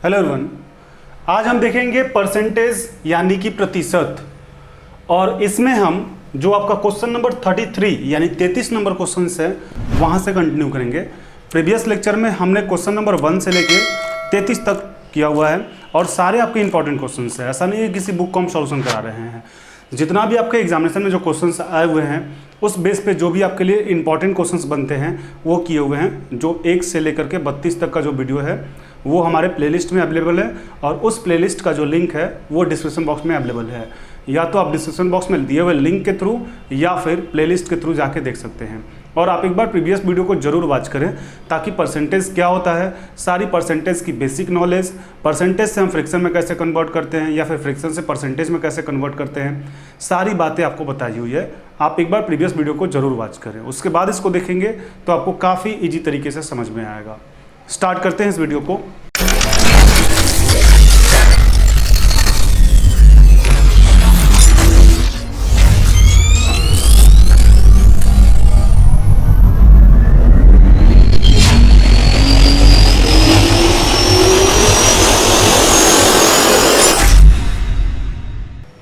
Hello everyone, आज हम देखेंगे परसेंटेज यानी कि प्रतिशत। और इसमें हम जो आपका क्वेश्चन नंबर 33 यानी 33 नंबर क्वेश्चन है वहाँ से कंटिन्यू करेंगे। प्रीवियस लेक्चर में हमने क्वेश्चन नंबर 1 से लेके 33 तक किया हुआ है और सारे आपके इंपॉर्टेंट क्वेश्चन है। ऐसा नहीं है किसी बुक को हम सॉल्यूशन करा रहे हैं। जितना भी आपके एग्जामिनेशन में जो क्वेश्चंस आए हुए हैं उस बेस पे जो भी आपके लिए इंपॉर्टेंट क्वेश्चंस बनते हैं वो किए हुए हैं। जो 1 से लेकर के 32 तक का जो वीडियो है वो हमारे प्लेलिस्ट में अवेलेबल है और उस प्लेलिस्ट का जो लिंक है वो डिस्क्रिप्शन बॉक्स में अवेलेबल है। या तो आप डिस्क्रिप्शन बॉक्स में दिए हुए लिंक के थ्रू या फिर प्लेलिस्ट के थ्रू जाके देख सकते हैं। और आप एक बार प्रीवियस वीडियो को जरूर वॉच करें ताकि परसेंटेज क्या होता है, सारी परसेंटेज की बेसिक नॉलेज, परसेंटेज से हम फ्रैक्शन में कैसे कन्वर्ट करते हैं या फिर फ्रैक्शन से परसेंटेज में कैसे कन्वर्ट करते हैं, सारी बातें आपको बताई हुई है। आप एक बार प्रीवियस वीडियो को जरूर वॉच करें, उसके बाद इसको देखेंगे तो आपको काफ़ी ईजी तरीके से समझ में आएगा। स्टार्ट करते हैं इस वीडियो को।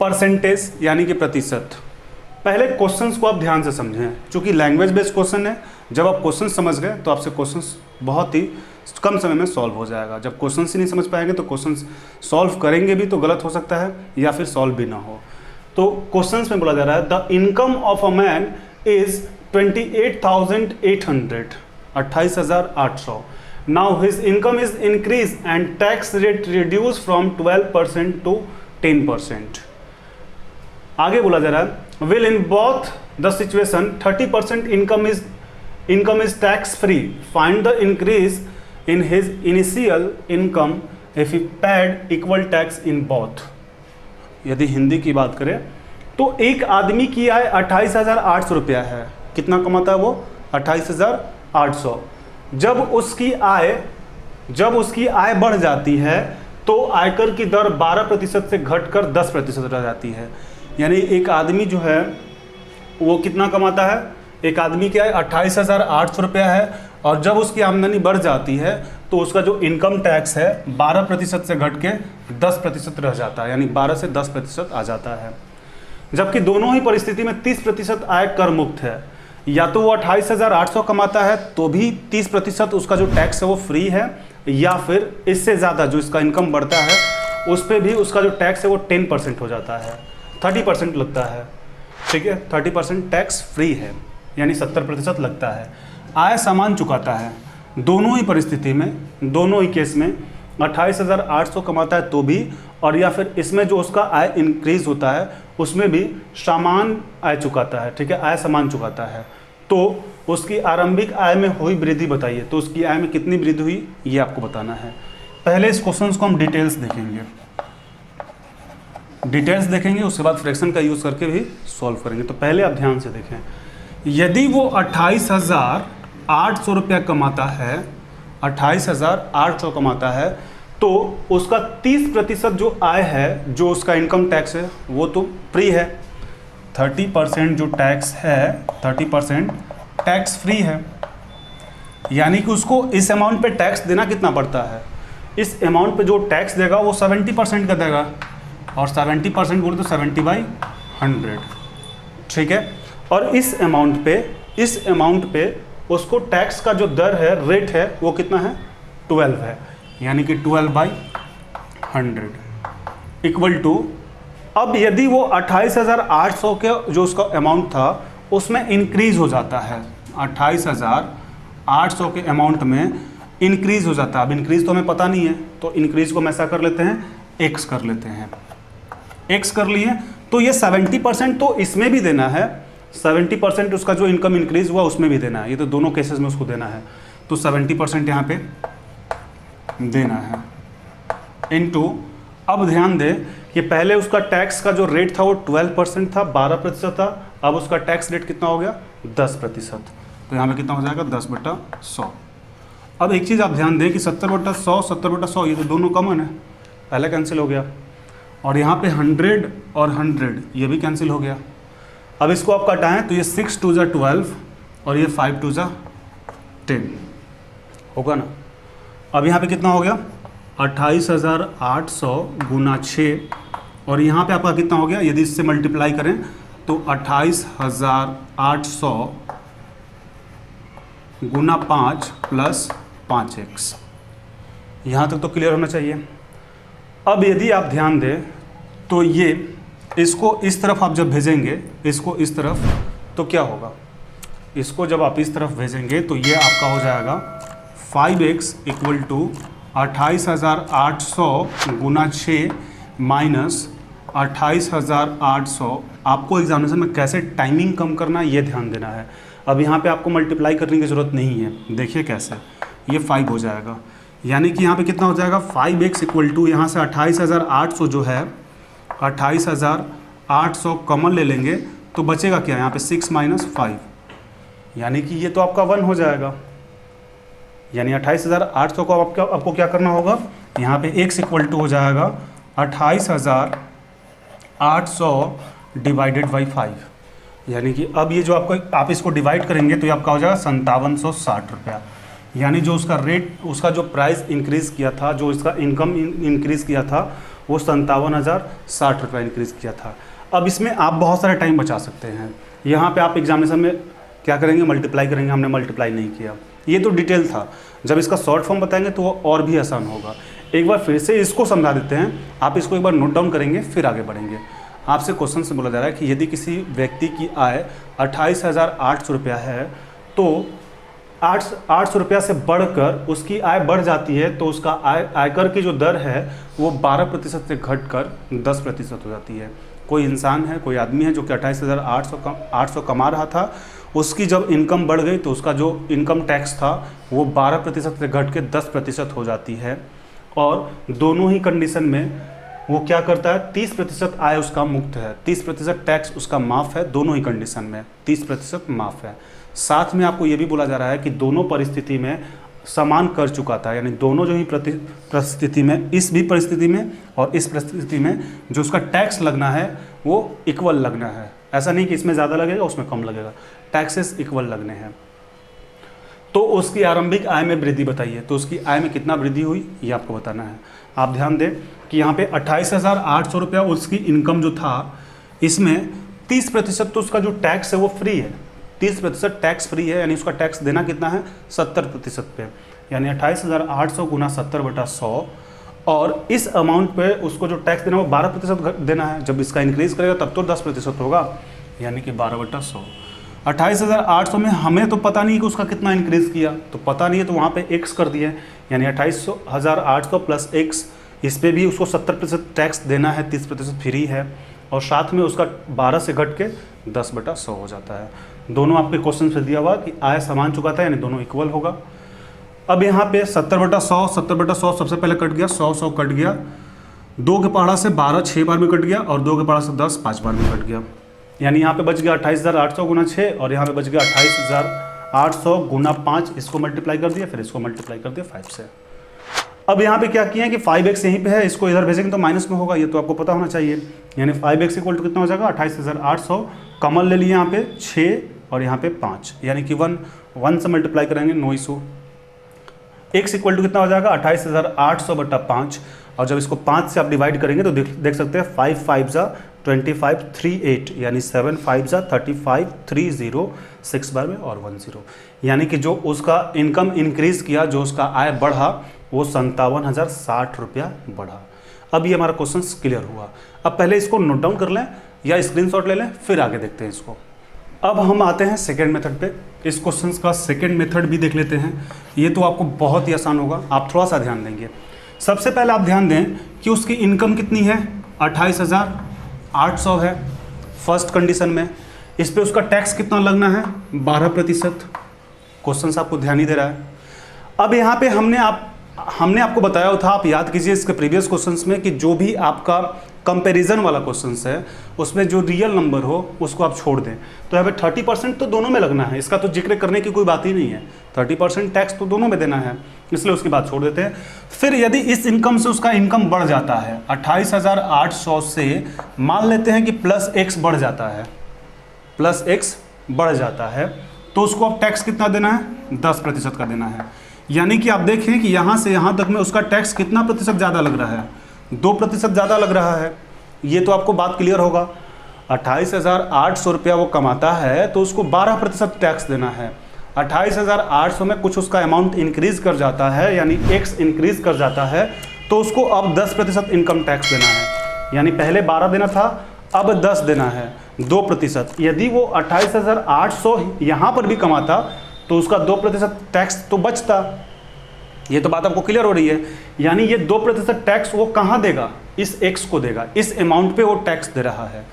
परसेंटेज यानी कि प्रतिशत। पहले क्वेश्चंस को आप ध्यान से समझें, क्योंकि लैंग्वेज बेस्ड क्वेश्चन है। जब आप क्वेश्चन समझ गए तो आपसे क्वेश्चंस बहुत ही कम समय में सॉल्व हो जाएगा। जब क्वेश्चंस ही नहीं समझ पाएंगे तो क्वेश्चंस सॉल्व करेंगे भी तो गलत हो सकता है या फिर सॉल्व भी ना हो। तो क्वेश्चंस में बोला जा रहा है the income of a man is 28,800, 28,800। Now his income is increase and tax rate reduce from 12% to 10%। आगे बोला जा रहा है will in both the situation 30% income is tax free, find the increase in his initial income if he paid equal tax in both. यदि हिंदी की बात करें तो एक आदमी की आय 28,800 रुपया है। कितना कमाता है वो? 28,800। जब उसकी आय बढ़ जाती है तो आयकर की दर 12% से घटकर 10% रह जाती है। यानी एक आदमी जो है वो कितना कमाता है? एक आदमी की आय 28,800 रुपया है और जब उसकी आमदनी बढ़ जाती है तो उसका जो इनकम टैक्स है 12% से घट के 10% रह जाता है, यानी 12 से 10% आ जाता है। जबकि दोनों ही परिस्थिति में 30% आय कर मुक्त है। या तो वो 28,800 कमाता है तो भी 30% उसका जो टैक्स है वो फ्री है, या फिर इससे ज़्यादा जो इसका इनकम बढ़ता है उस पर भी उसका जो टैक्स है वो 10% हो जाता है, 30% लगता है। ठीक है, 30% टैक्स फ्री है यानी 70% लगता है। आय समान चुकाता है दोनों ही परिस्थिति में, दोनों ही केस में 28,800 कमाता है तो भी, और या फिर इसमें जो उसका आय इंक्रीज होता है उसमें भी समान आय चुकाता है। ठीक है, आय समान चुकाता है। तो उसकी आरंभिक आय में हुई वृद्धि बताइए, तो उसकी आय में कितनी वृद्धि हुई ये आपको बताना है। पहले इस क्वेश्चन को हम डिटेल्स देखेंगे, उसके बाद फ्रैक्शन का यूज़ करके भी सॉल्व करेंगे। तो पहले आप ध्यान से देखें, यदि वो 28,800 रुपया कमाता है, 28,800 कमाता है तो उसका 30% जो आय है, जो उसका इनकम टैक्स है वो तो फ्री है। 30% जो टैक्स है 30% टैक्स फ्री है, यानी कि उसको इस अमाउंट पे टैक्स देना कितना पड़ता है? इस अमाउंट पे जो टैक्स देगा वो 70% का देगा, और 70% बोले तो 70/100। ठीक है, और इस अमाउंट पे उसको टैक्स का जो दर है, रेट है, वो कितना है? 12 है, यानी कि 12/100 इक्वल टू। अब यदि वो 28,800 के जो उसका अमाउंट था उसमें इंक्रीज हो जाता है, 28,800 के अमाउंट में इंक्रीज हो जाता है। अब इंक्रीज तो हमें पता नहीं है तो इंक्रीज को हम ऐसा कर लेते हैं, एक्स कर लेते हैं। एक्स कर लिए तो ये 70% तो इसमें भी देना है, 70% उसका जो इनकम इंक्रीज हुआ उसमें भी देना है। ये तो दोनों केसेस में उसको देना है, तो 70% यहाँ पे देना है इनटू। अब ध्यान दें कि पहले उसका टैक्स का जो रेट था वो 12% था, 12% था। अब उसका टैक्स रेट कितना हो गया? 10%। तो यहाँ पे कितना हो जाएगा? 10/100। अब एक चीज़ आप ध्यान दें कि 70/100, 70/100 ये तो दोनों कॉमन है, पहले कैंसिल हो गया। और यहाँ पे 100 और 100 ये भी कैंसिल हो गया। अब इसको आप कटाएं तो ये 6 2 12 और ये 5 2 10 होगा ना। अब यहाँ पे कितना हो गया 28,800 गुना 6, और यहाँ पे आपका कितना हो गया, यदि इससे मल्टीप्लाई करें तो 28,800 गुना 5 प्लस 5x। यहाँ तक तो क्लियर होना चाहिए। अब यदि आप ध्यान दें तो ये इसको इस तरफ आप जब भेजेंगे, इसको इस तरफ, तो क्या होगा, इसको जब आप इस तरफ भेजेंगे तो ये आपका हो जाएगा 5x equal to 28,800 Guna 6 minus 28,800। आपको एग्जामिनेशन में कैसे टाइमिंग कम करना है ये ध्यान देना है। अब यहाँ पे आपको मल्टीप्लाई करने की ज़रूरत नहीं है, देखिए कैसे, ये 5 हो जाएगा, यानी कि यहाँ पे कितना हो जाएगा 5x इक्वल टू, यहाँ से 28,800 जो है 28,800 कॉमन ले लेंगे तो बचेगा क्या, यहाँ पे 6 माइनस 5, यानी कि ये तो आपका 1 हो जाएगा। यानी 28,800 को आपको क्या करना होगा, यहाँ पे x इक्वल टू हो जाएगा 28,800 डिवाइडेड बाई 5, यानी कि अब ये जो आप इसको डिवाइड करेंगे तो ये आपका हो जाएगा 5760 रुपया। यानी जो उसका रेट, उसका जो प्राइस इंक्रीज़ किया था, जो इसका इनकम इंक्रीज़ किया था, वो 57,060 रुपया इंक्रीज़ किया था। अब इसमें आप बहुत सारा टाइम बचा सकते हैं। यहाँ पे आप एग्जामिनेशन में क्या करेंगे, मल्टीप्लाई करेंगे, हमने मल्टीप्लाई नहीं किया, ये तो डिटेल था। जब इसका शॉर्ट फॉर्म बताएंगे तो वो और भी आसान होगा। एक बार फिर से इसको समझा देते हैं, आप इसको एक बार नोट डाउन करेंगे फिर आगे बढ़ेंगे। आपसे क्वेश्चन से बोला जा रहा है कि यदि किसी व्यक्ति की आय 28,800 रुपया है तो 800 रुपया से बढ़कर उसकी आय बढ़ जाती है, तो उसका आयकर की जो दर है वो 12% से घटकर 10% हो जाती है। कोई इंसान है, कोई आदमी है जो कि 28,800 कमा रहा था, उसकी जब इनकम बढ़ गई तो उसका जो इनकम टैक्स था वो 12% से घट के 10% हो जाती है। और दोनों ही कंडीशन में वो क्या करता है, 30% आय उसका मुक्त है, 30% टैक्स उसका माफ़ है। दोनों ही कंडीशन में 30% माफ़ है। साथ में आपको ये भी बोला जा रहा है कि दोनों परिस्थिति में समान कर चुका था, यानी दोनों जो ही परिस्थिति में, इस भी परिस्थिति में और इस परिस्थिति में जो उसका टैक्स लगना है वो इक्वल लगना है। ऐसा नहीं कि इसमें ज़्यादा लगेगा उसमें कम लगेगा, टैक्सेस इक्वल लगने हैं। तो उसकी आरंभिक आय में वृद्धि बताइए, तो उसकी आय में कितना वृद्धि हुई ये आपको बताना है। आप ध्यान दें कि यहाँ पे 28,800 रुपया उसकी इनकम जो था, इसमें 30% तो उसका जो टैक्स है वो फ्री है, 30% टैक्स फ्री है, यानी उसका टैक्स देना कितना है 70% पे, यानी 28,800 गुना 70/100, और इस अमाउंट पे उसको जो टैक्स देना है वो 12% देना है। जब इसका इंक्रीज करेगा तब तो 10% होगा, यानी कि 12/100। 28,800 में हमें तो पता नहीं कि उसका कितना इंक्रीज़ किया, तो पता नहीं है तो वहाँ पे x कर दिए, यानी 28,800 प्लस x, इस पर भी उसको 70% टैक्स देना है, 30% फ्री है, और साथ में उसका 12 से घट के 10/100 हो जाता है। दोनों आपके क्वेश्चन से दिया हुआ कि आय समान चुका था, यानी दोनों इक्वल होगा। अब यहाँ पे 70/100 सबसे पहले कट गया, 100 कट गया, 2 के पहाड़ा से 12 6 बार में कट गया, और 2 के पहाड़ा से 10 5 बार में कट गया, यानी यहाँ पे बच गया 28,800 गुना 6, और यहाँ पे बच गया 28,800 गुना 5। इसको मल्टीप्लाई कर दिया, फिर इसको मल्टीप्लाई कर दिया 5 से। अब यहाँ पे क्या किया है कि 5x यहीं पे है, इसको इधर भेजेंगे तो माइनस में होगा, ये तो आपको पता होना चाहिए। यानी 5x इक्वल टू कितना हो जाएगा 28,800, कॉमन ले लिए यहाँ पे 6 और यहाँ पे 5, यानी कि 1 से मल्टीप्लाई करेंगे, no issue. x equal to कितना हो जाएगा 28,800/5, और जब इसको 5 से आप डिवाइड करेंगे तो देख सकते हैं 5 5 जा 25 3 8, यानी 7 5 जा 35 3 0, 6 बार में और 1 0, यानी कि जो उसका इनकम इंक्रीज किया, जो उसका आय बढ़ा, वो 57,060 रुपया बढ़ा। अब ये हमारा क्वेश्चन क्लियर हुआ। अब पहले इसको नोट डाउन कर लें या स्क्रीनशॉट ले लें, फिर आगे देखते हैं इसको। अब हम आते हैं सेकेंड मेथड पे। इस क्वेश्चन का सेकेंड मेथड भी देख लेते हैं। ये तो आपको बहुत ही आसान होगा, आप थोड़ा सा ध्यान देंगे। सबसे पहले आप ध्यान दें कि उसकी इनकम कितनी है, 28,800 है फर्स्ट कंडीशन में। इस पे उसका टैक्स कितना लगना है, 12%। क्वेश्चन आपको ध्यान ही दे रहा है। अब यहाँ पे हमने आपको बताया था, आप याद कीजिए इसके प्रीवियस क्वेश्चंस में, कि जो भी आपका कंपैरिजन वाला क्वेश्चंस है उसमें जो रियल नंबर हो उसको आप छोड़ दें। तो यहाँ पे 30% तो दोनों में लगना है, इसका तो जिक्र करने की कोई बात ही नहीं है। 30% टैक्स तो दोनों में देना है, इसलिए उसकी बात छोड़ देते हैं। फिर यदि इस इनकम से उसका इनकम बढ़ जाता है 28,800 से, मान लेते हैं कि प्लस x बढ़ जाता है, प्लस x बढ़ जाता है, तो उसको अब टैक्स कितना देना है, 10% का देना है। यानी कि आप देखें कि यहाँ से यहाँ तक में उसका टैक्स कितना प्रतिशत ज़्यादा लग रहा है, 2% ज़्यादा लग रहा है। ये तो आपको बात क्लियर होगा। 28,800 रुपया वो कमाता है तो उसको 12% टैक्स देना है। 28,800 में कुछ उसका अमाउंट इंक्रीज कर जाता है, यानी एक्स इंक्रीज कर जाता है, तो उसको अब 10% इनकम टैक्स देना है। यानी पहले 12 देना था, अब 10 देना है, 2%। यदि वो 28,800 यहाँ पर भी कमाता तो उसका 2% टैक्स तो बचता। ये तो बात आपको क्लियर हो रही है। यानी ये 2% टैक्स वो कहाँ देगा, इस एक्स को देगा, इस अमाउंट पे वो टैक्स दे रहा है।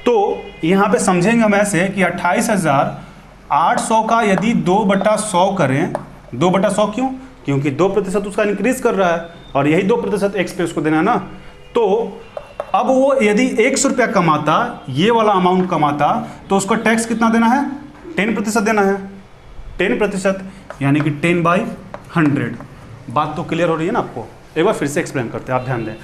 तो यहाँ पे समझेंगे हम ऐसे कि 28,800 का यदि 2/100 करें, 2/100 क्यों, क्योंकि 2% उसका इंक्रीज कर रहा है और यही 2% एक्स पे उसको देना है ना। तो अब वो यदि 100 रुपया कमाता, ये वाला अमाउंट कमाता, तो उसको टैक्स कितना देना है, 10% देना है, 10%, यानी कि 10/100। बात तो क्लियर हो रही है ना आपको। एक बार फिर से एक्सप्लेन करते हैं, आप ध्यान दें।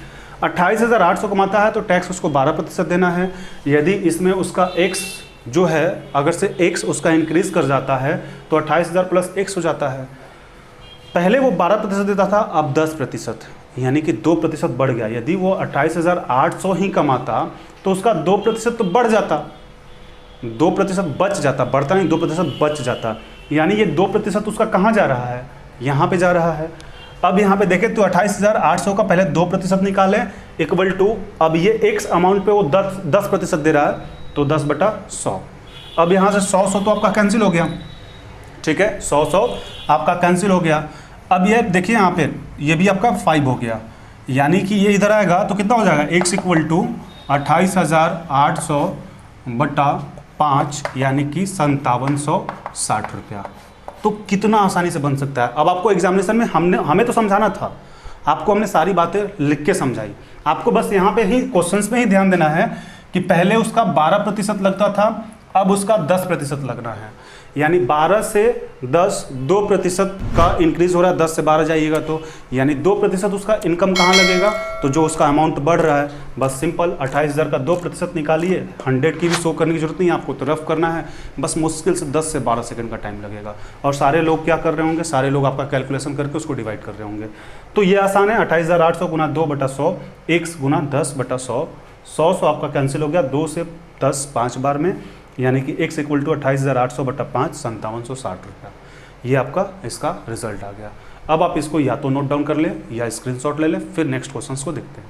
28,800 कमाता है तो टैक्स उसको 12% देना है। यदि इसमें उसका एक्स जो है, अगर से एक्स उसका इंक्रीज कर जाता है तो 28,000 प्लस एक्स हो जाता है। पहले वो 12% देता था, अब 10%, यानी कि 2% बढ़ गया। यदि वो 28,800 ही कमाता तो उसका 2% तो बढ़ जाता, 2% बच जाता, बढ़ता नहीं, 2% बच जाता। यानी ये 2% उसका कहाँ जा रहा है, यहाँ पे जा रहा है। अब यहाँ पे देखें तो 28,800 का पहले 2% निकालें, इक्वल टू अब ये एक्स अमाउंट पे वो 10% दे रहा है, तो 10/100। अब यहाँ से 100 तो आपका कैंसिल हो गया, ठीक है, 100 आपका कैंसिल हो गया। अब ये देखिए यहाँ पे ये भी आपका 5 हो गया, यानी कि ये इधर आएगा तो कितना हो जाएगा, एक्स इक्वल टू 28,800/5, यानी कि 5760 रुपया। तो कितना आसानी से बन सकता है। अब आपको एग्जामिनेशन में हमें तो समझाना था, आपको हमने सारी बातें लिख के समझाई। आपको बस यहाँ पे ही क्वेश्चंस में ही ध्यान देना है कि पहले उसका 12% लगता था, अब उसका 10% लगना है। यानी 12 से 10, 2% का इंक्रीज हो रहा है, 10 से 12 जाइएगा तो, यानी 2% उसका इनकम कहाँ लगेगा, तो जो उसका अमाउंट बढ़ रहा है। बस सिंपल 28,000 का 2% निकालिए, 100 की भी शो करने की जरूरत नहीं है आपको, तो रफ करना है बस, मुश्किल से 10 से 12 सेकंड का टाइम लगेगा। और सारे लोग क्या कर रहे होंगे, सारे लोग आपका कैलकुलेशन करके उसको डिवाइड कर रहे होंगे। तो ये आसान है, 28,800 गुना 2/100, एक्स गुना 10/100, 100 आपका कैंसिल हो गया, 2 से 10 5 बार में, यानी कि x इक्वल टू 28,800/5, 5760 रुपया। ये आपका इसका रिजल्ट आ गया। अब आप इसको या तो नोट डाउन कर लें या स्क्रीनशॉट ले लें, फिर नेक्स्ट क्वेश्चंस को देखते हैं।